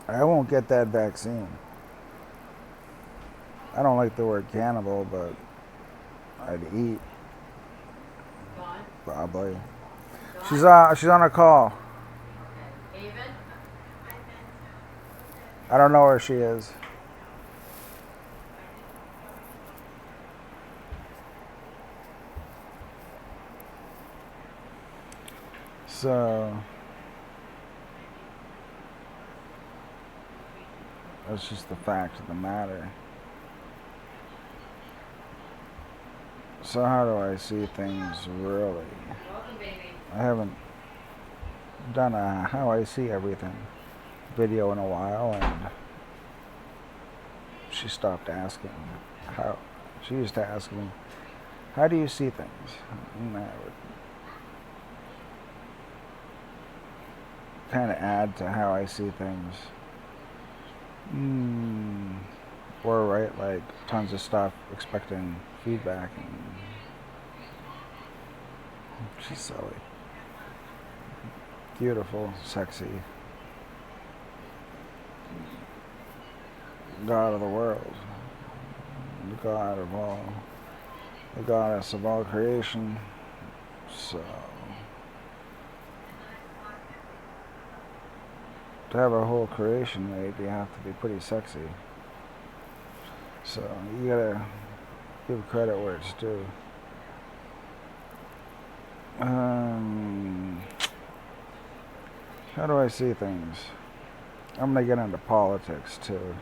I won't get that vaccine. I don't like the word cannibal, but I'd eat probably. She's on a call. I don't know where she is. So that's just the fact of the matter. So how do I see things really? I haven't done a how I see everything video in a while, and she stopped asking how. She used to ask me, "How do you see things?" And I would kind of add to how I see things. Or write like tons of stuff expecting feedback, and she's silly. Beautiful, sexy, God of the world, the God of all, the goddess of all creation. So, to have a whole creation made, you have to be pretty sexy. So, you gotta give credit where it's due. How do I see things? I'm gonna get into politics too.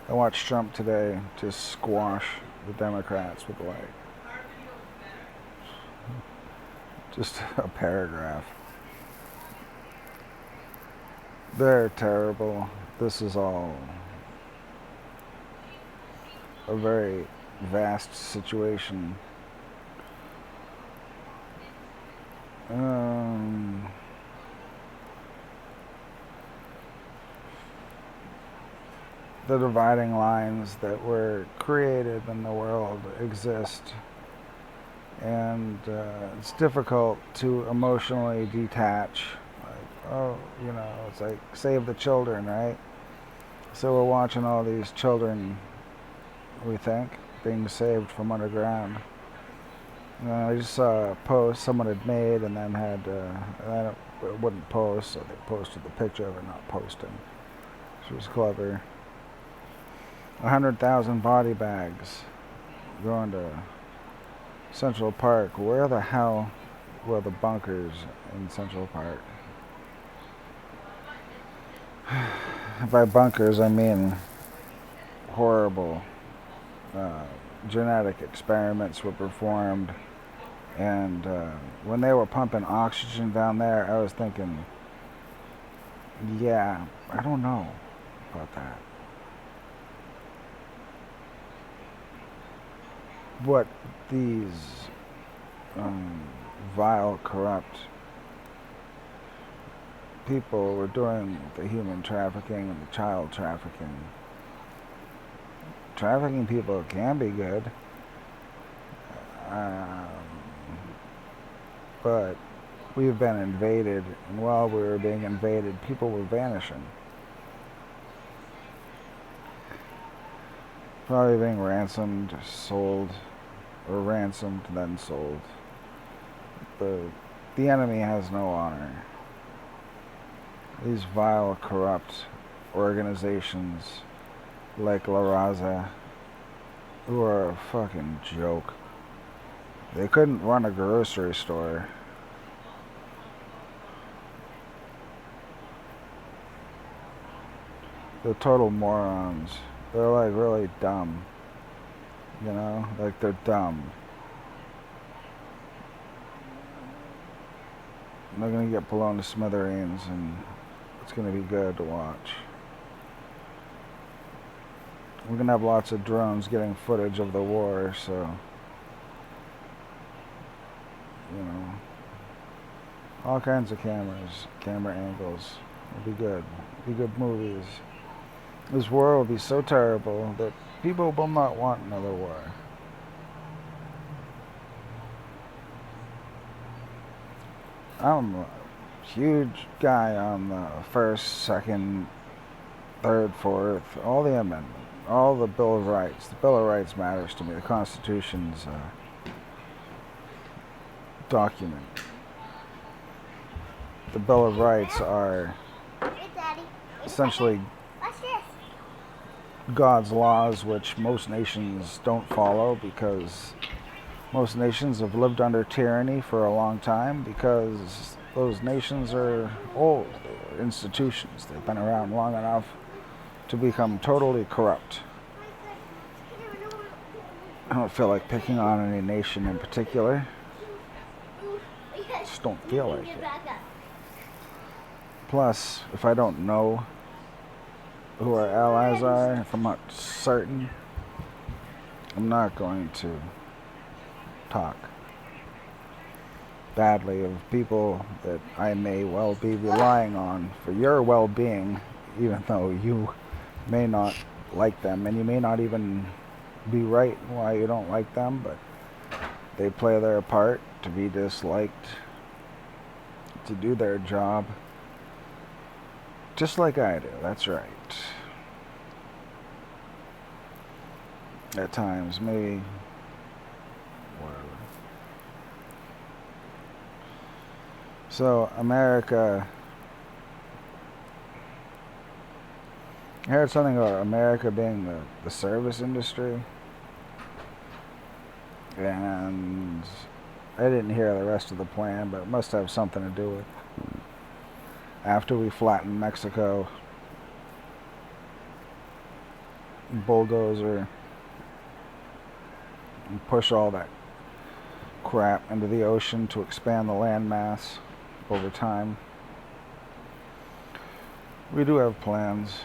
I watched Trump today just squash the Democrats with like just a paragraph. They're terrible. This is all a very vast situation. The dividing lines that were created in the world exist, and it's difficult to emotionally detach. Like, oh, it's like save the children, right? So we're watching all these children, we think, being saved from underground. I just saw a post someone had made, and then had, it wouldn't post, so they posted the picture of it not posting. She was clever. 100,000 body bags going to Central Park. Where the hell were the bunkers in Central Park? By bunkers, I mean horrible genetic experiments were performed, and when they were pumping oxygen down there, I was thinking, yeah, I don't know about that. What these vile, corrupt people were doing with the human trafficking and the child trafficking. Trafficking people can be good, but we've been invaded, and while we were being invaded, people were vanishing. Probably being ransomed, sold, or ransomed, then sold. The enemy has no honor. These vile, corrupt organizations like La Raza, who are a fucking joke. They couldn't run a grocery store. They're total morons. They're like really dumb. Like they're dumb. They're gonna get blown to smithereens, and it's gonna be good to watch. We're gonna have lots of drones getting footage of the war, so all kinds of cameras, camera angles. It'll be good. It'll be good movies. This war will be so terrible that people will not want another war. I'm huge guy on the first, second, third, fourth, all the amendment, all the Bill of Rights. The Bill of Rights matters to me. The Constitution's document. The Bill of Rights are essentially God's laws, which most nations don't follow because most nations have lived under tyranny for a long time because those nations are old institutions. They've been around long enough to become totally corrupt. I don't feel like picking on any nation in particular. I just don't feel like it. Plus, if I don't know who our allies are, if I'm not certain, I'm not going to talk badly of people that I may well be relying on for your well-being, even though you may not like them, and you may not even be right why you don't like them, but they play their part to be disliked, to do their job, just like I do. That's right. At times, maybe, whatever. So, America, I heard something about America being the service industry, and I didn't hear the rest of the plan, but it must have something to do with after we flatten Mexico, bulldozer, and push all that crap into the ocean to expand the landmass over time. We do have plans.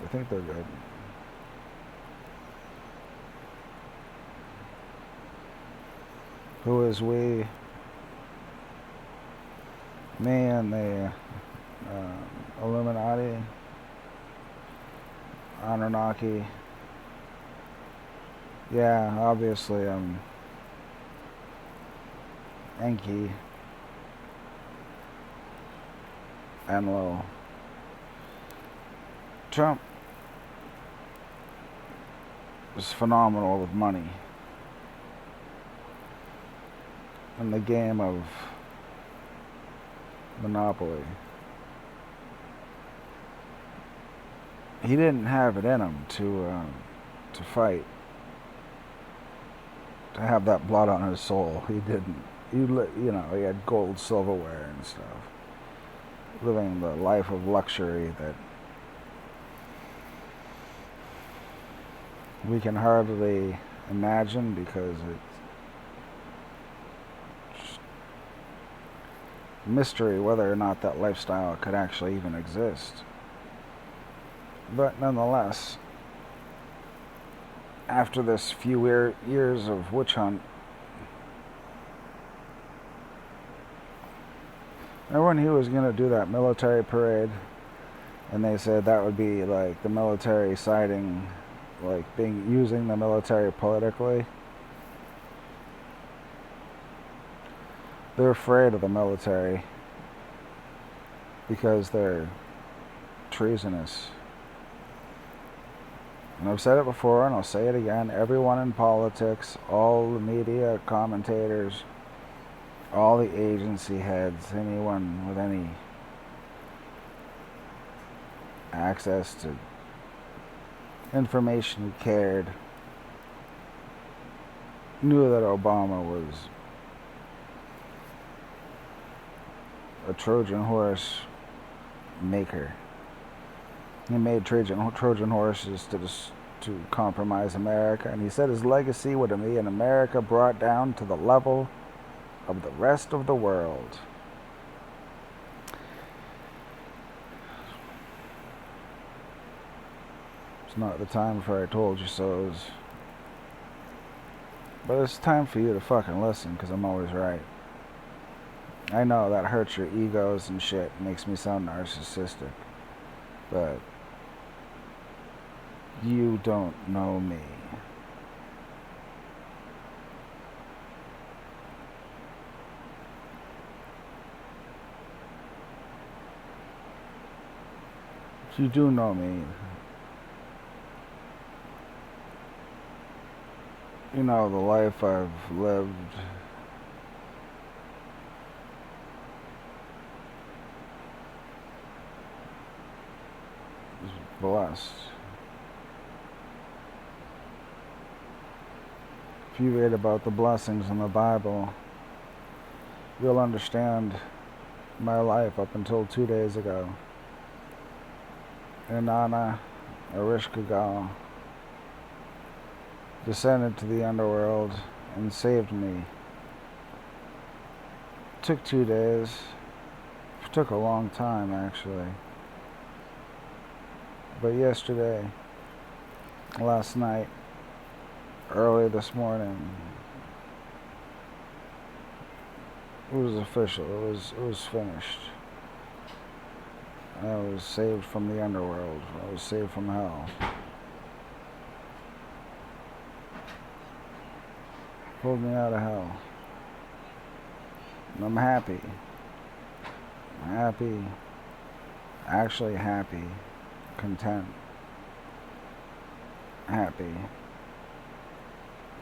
I think they're good. Who is we? Me and the Illuminati, Annunaki. Yeah, obviously I'm Enki, Enlil. Trump was phenomenal with money. In the game of Monopoly. He didn't have it in him to fight, to have that blood on his soul. He didn't. He had gold silverware and stuff, living the life of luxury that we can hardly imagine because it's mystery whether or not that lifestyle could actually even exist. But nonetheless, after this few years of witch hunt, remember when he was going to do that military parade, and they said that would be like the military siding, like using the military politically? They're afraid of the military because they're treasonous. And I've said it before and I'll say it again. Everyone in politics, all the media commentators, all the agency heads, anyone with any access to information who cared, knew that Obama was a Trojan horse maker. He made Trojan horses to compromise America, and he said his legacy would be an America brought down to the level of the rest of the world. It's not the time for I told you so's. But it's time for you to fucking listen, because I'm always right. I know that hurts your egos and shit, makes me sound narcissistic. But you don't know me. You do know me. You know the life I've lived is blessed. If you read about the blessings in the Bible, you'll understand my life up until 2 days ago. Inanna Erishkigal descended to the underworld and saved me. It took 2 days. It took a long time, actually. But yesterday, last night, early this morning, it was official. It was finished. I was saved from the underworld. I was saved from hell. Pulled me out of hell. And I'm happy. Happy. Actually happy. Content. Happy.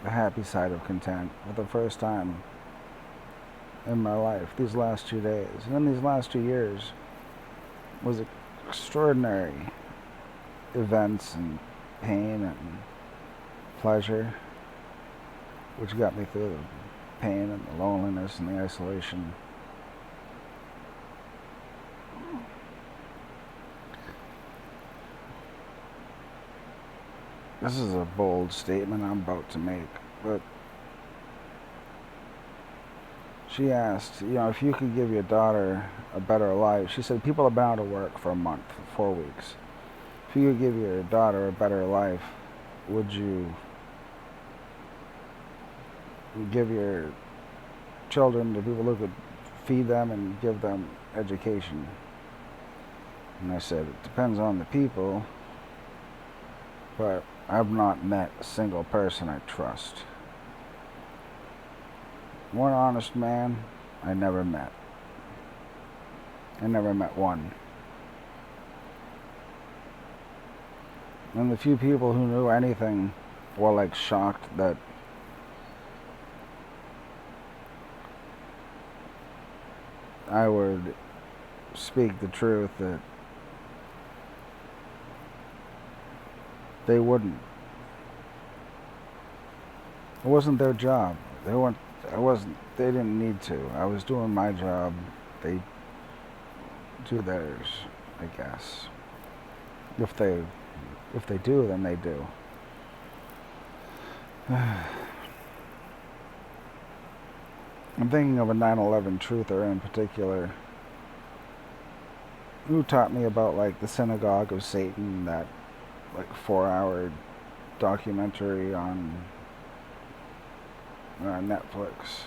The happy side of content for the first time in my life these last 2 days. And then these last 2 years was extraordinary events and pain and pleasure, which got me through the pain and the loneliness and the isolation. This is a bold statement I'm about to make, but she asked, if you could give your daughter a better life. She said people have been out of work for a month, 4 weeks. If you could give your daughter a better life, would you give your children to people who could feed them and give them education? And I said, it depends on the people, but I've not met a single person I trust. One honest man I never met. I never met one. And the few people who knew anything were shocked that I would speak the truth, that they wouldn't. It wasn't their job. They didn't need to. I was doing my job. They do theirs, I guess. If they do, then they do. I'm thinking of a 9/11 truther in particular who taught me about the synagogue of Satan, that 4-hour documentary on Netflix.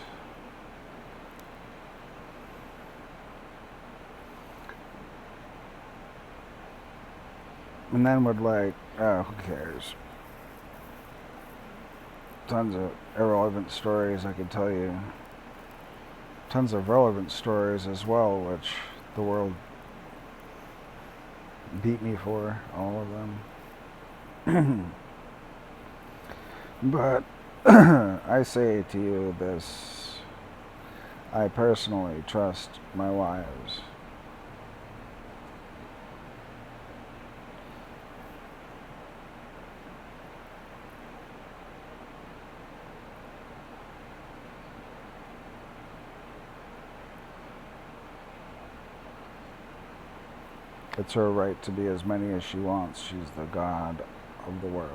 And then would who cares? Tons of irrelevant stories I could tell you. Tons of relevant stories as well, which the world beat me for, all of them. But I say to you this, I personally trust my wives. It's her right to be as many as she wants. She's the God of the world.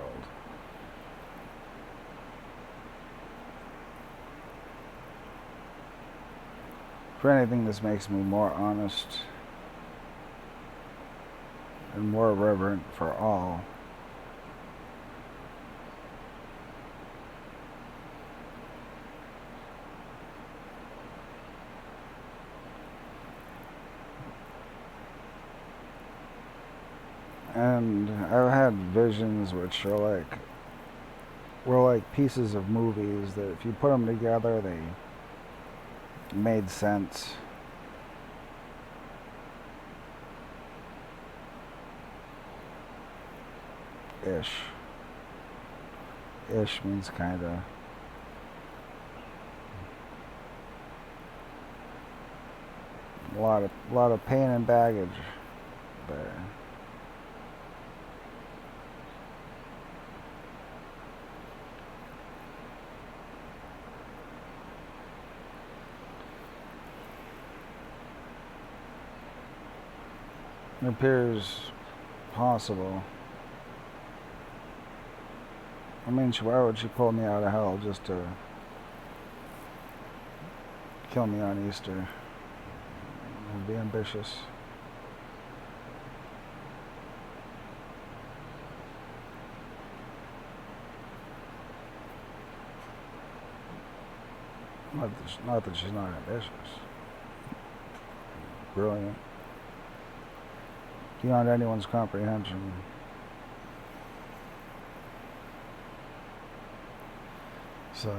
For anything, this makes me more honest and more reverent for all. And I've had visions which are were like pieces of movies that if you put them together, they made sense. Ish. Ish means kinda. A lot of pain and baggage there. It appears possible. I mean, why would she pull me out of hell just to kill me on Easter? And be ambitious. Not that she's not ambitious. Brilliant. Beyond anyone's comprehension. So,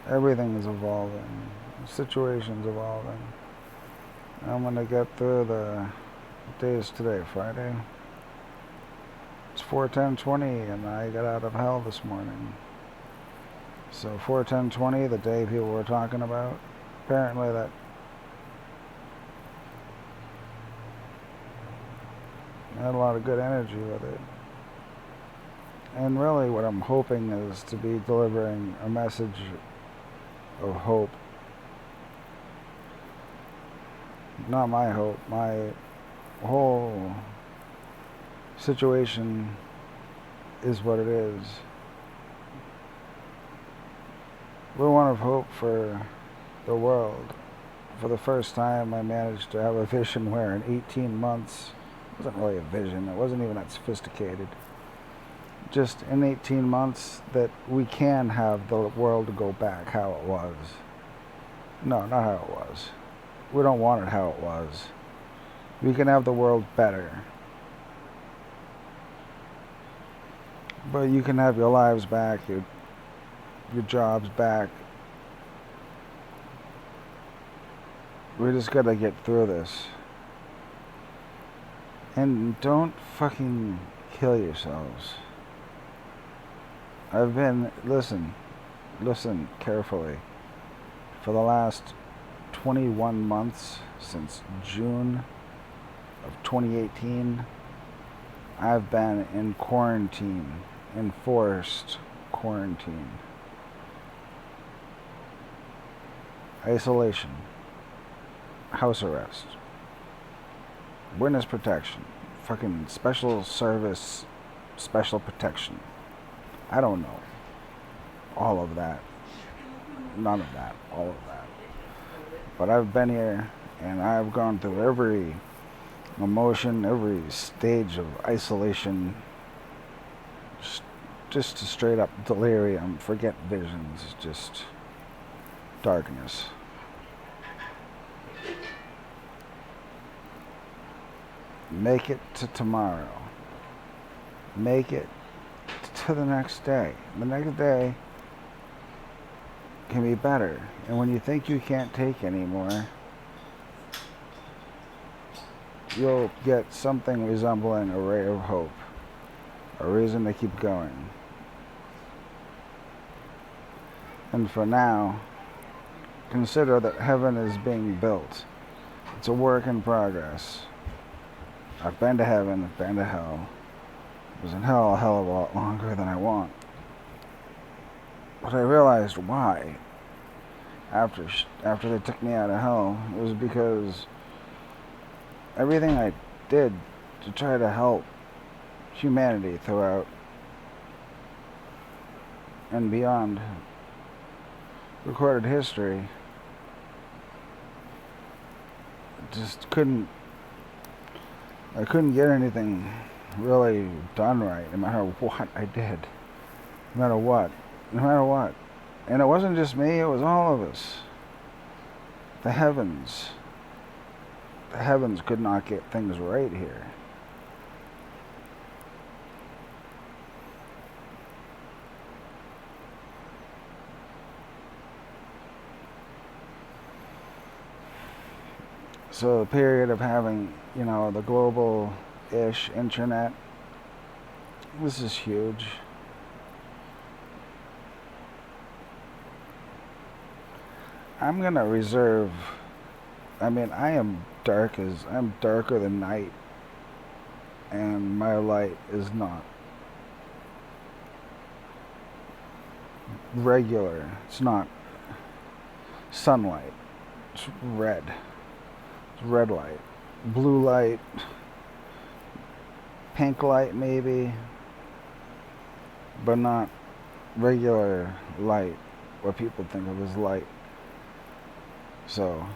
everything is evolving. The situation's evolving. I'm gonna get through the days today, Friday. It's 4:10:20, and I got out of hell this morning. So 4:10:20, the day people were talking about, apparently that had a lot of good energy with it. And really what I'm hoping is to be delivering a message of hope. Not my hope, my whole situation is what it is. We're one of hope for the world. For the first time, I managed to have a vision where in 18 months, it wasn't really a vision, it wasn't even that sophisticated. Just in 18 months that we can have the world go back how it was. No, not how it was. We don't want it how it was. We can have the world better. But you can have your lives back, your jobs back. We just gotta get through this. And don't fucking kill yourselves. Listen carefully. For the last 21 months, since June of 2018, I've been in quarantine, enforced quarantine. Isolation, house arrest, witness protection, fucking special service, special protection. I don't know. All of that. None of that. All of that. But I've been here and I've gone through every emotion, every stage of isolation, just to straight up delirium, forget visions, just darkness. Make it to tomorrow. Make it to the next day. The next day can be better. And when you think you can't take anymore, you'll get something resembling a ray of hope, a reason to keep going. And for now, consider that heaven is being built. It's a work in progress. I've been to heaven, I've been to hell. I was in hell a hell of a lot longer than I want. But I realized why. After they took me out of hell, it was because everything I did to try to help humanity throughout and beyond recorded history just I couldn't get anything really done right, no matter what I did. No matter what. And it wasn't just me, it was all of us. The heavens could not get things right here. So the period of having, the global-ish internet, this is huge. I'm gonna reserve. I mean, I'm darker than night, and my light is not regular. It's not sunlight. It's red. It's red light, blue light, pink light maybe, but not regular light, what people think of as light. So